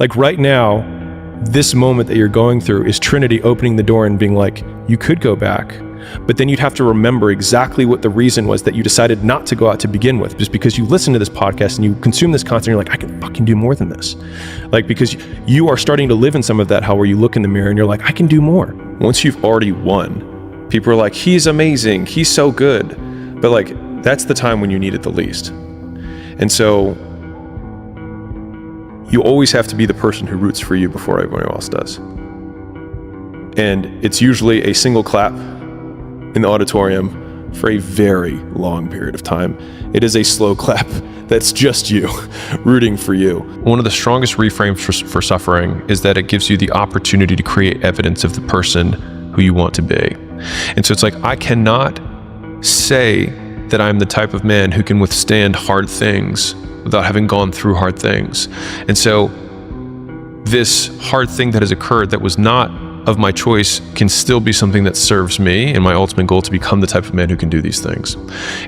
Like right now, this moment that you're going through is Trinity opening the door and being like, you could go back, but then you'd have to remember exactly what the reason was that you decided not to go out to begin with, just because you listen to this podcast and you consume this content, you're like, I can fucking do more than this. Like, because you are starting to live in some of that, how where you look in the mirror and you're like, I can do more. Once you've already won, people are like, he's amazing, he's so good. But like, that's the time when you need it the least. And so you always have to be the person who roots for you before everyone else does. And it's usually a single clap in the auditorium for a very long period of time. It is a slow clap that's just you rooting for you. One of the strongest reframes for suffering is that it gives you the opportunity to create evidence of the person who you want to be. And so it's like, I cannot say that I'm the type of man who can withstand hard things without having gone through hard things. And so this hard thing that has occurred that was not of my choice can still be something that serves me and my ultimate goal to become the type of man who can do these things.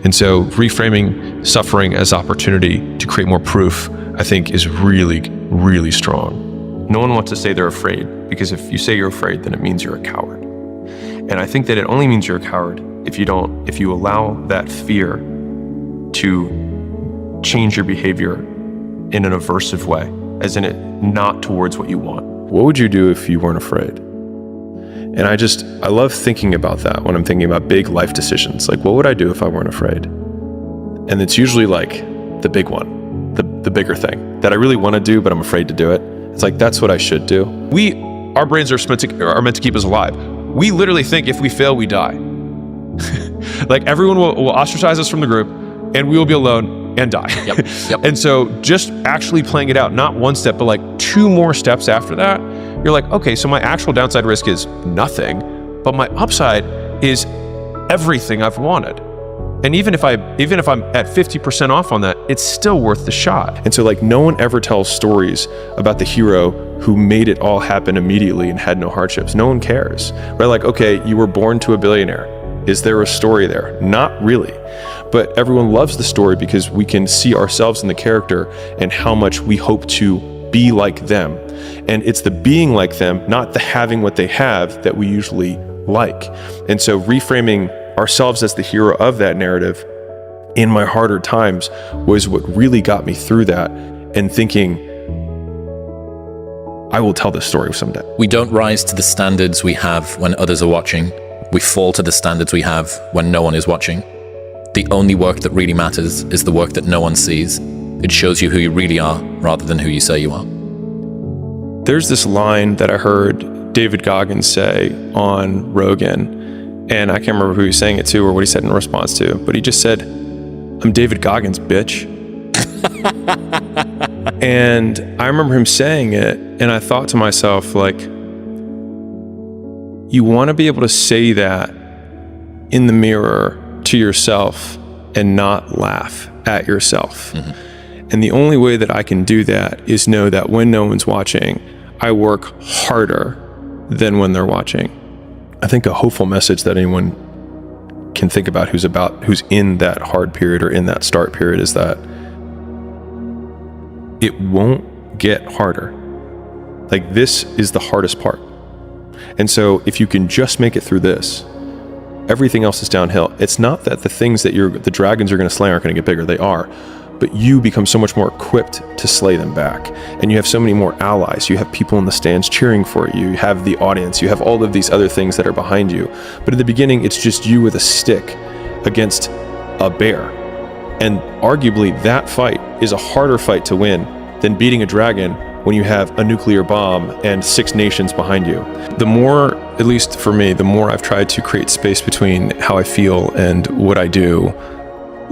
And so reframing suffering as opportunity to create more proof, I think, is really, really strong. No one wants to say they're afraid, because if you say you're afraid, then it means you're a coward. And I think that it only means you're a coward if you allow that fear to change your behavior in an aversive way, as in it not towards what you want. What would you do if you weren't afraid? And I love thinking about that when I'm thinking about big life decisions. Like, what would I do if I weren't afraid? And it's usually like the big one, the bigger thing that I really want to do, but I'm afraid to do it. It's like, that's what I should do. Our brains are meant to keep us alive. We literally think if we fail, we die. Like, everyone will ostracize us from the group and we will be alone and die. Yep. And so just actually playing it out, not one step, but like 2 more steps after that, you're like, okay, so my actual downside risk is nothing, but my upside is everything I've wanted. And even if I'm at 50% off on that, it's still worth the shot. And so like, no one ever tells stories about the hero who made it all happen immediately and had no hardships. No one cares, right? Like, okay, you were born to a billionaire. Is there a story there? Not really. But everyone loves the story because we can see ourselves in the character and how much we hope to be like them. And it's the being like them, not the having what they have, that we usually like. And so reframing ourselves as the hero of that narrative in my harder times was what really got me through that, and thinking, I will tell this story someday. We don't rise to the standards we have when others are watching. We fall to the standards we have when no one is watching. The only work that really matters is the work that no one sees. It shows you who you really are rather than who you say you are. There's this line that I heard David Goggins say on Rogan, and I can't remember who he was saying it to or what he said in response to, but he just said, I'm David Goggins, bitch. And I remember him saying it, and I thought to myself, like, you want to be able to say that in the mirror to yourself and not laugh at yourself. Mm-hmm. And the only way that I can do that is know that when no one's watching, I work harder than when they're watching. I think a hopeful message that anyone can think about who's in that hard period or in that start period is that it won't get harder. Like, this is the hardest part. And so if you can just make it through this, everything else is downhill. It's not that the things that the dragons are going to slay aren't going to get bigger. They are. But you become so much more equipped to slay them back. And you have so many more allies. You have people in the stands cheering for you. You have the audience. You have all of these other things that are behind you. But in the beginning, it's just you with a stick against a bear. And arguably, that fight is a harder fight to win than beating a dragon when you have a nuclear bomb and 6 nations behind you. The more, at least for me, the more I've tried to create space between how I feel and what I do,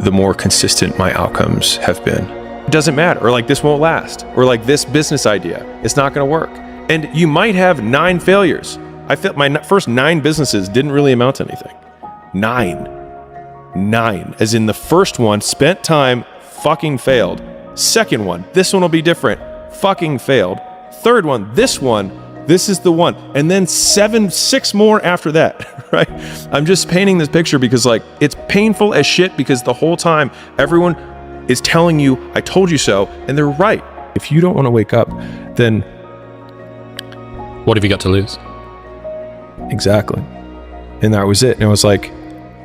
the more consistent my outcomes have been. It doesn't matter, or like, this won't last, or like, this business idea, it's not gonna work. And you might have 9 failures. I felt my first 9 businesses didn't really amount to anything. 9, as in the first one, spent time, fucking failed. Second one, this one will be different, fucking failed. Third one, this is the one. And then 6 more after that, right? I'm just painting this picture because, like, it's painful as shit, because the whole time everyone is telling you, I told you so, and they're right. If you don't want to wake up, then What have you got to lose? exactly. And that was it. And I was like,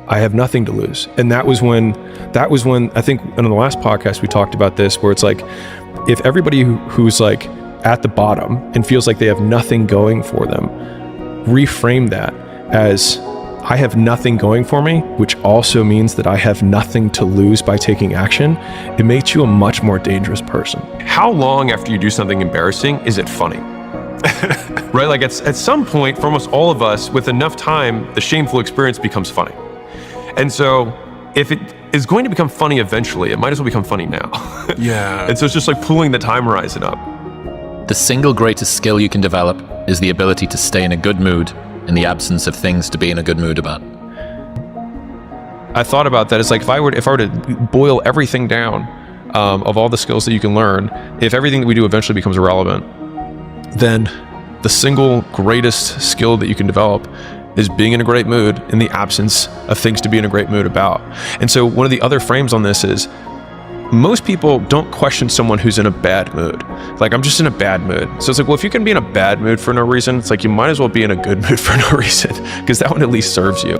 I have nothing to lose. And that was when I think in the last podcast we talked about this, where it's like, if everybody who's like at the bottom and feels like they have nothing going for them, reframe that as, I have nothing going for me, which also means that I have nothing to lose by taking action, it makes you a much more dangerous person. How long after you do something embarrassing is it funny? Right? Like at some point, for almost all of us, with enough time, the shameful experience becomes funny. And so if it is going to become funny eventually, it might as well become funny now. Yeah. And so it's just like pulling the time horizon up. The single greatest skill you can develop is the ability to stay in a good mood in the absence of things to be in a good mood about. I thought about that. It's like if I were to boil everything down, of all the skills that you can learn, if everything that we do eventually becomes irrelevant, then the single greatest skill that you can develop is being in a great mood in the absence of things to be in a great mood about. And so one of the other frames on this is, most people don't question someone who's in a bad mood. Like, I'm just in a bad mood. So it's like, well, if you can be in a bad mood for no reason, it's like you might as well be in a good mood for no reason, because that one at least serves you.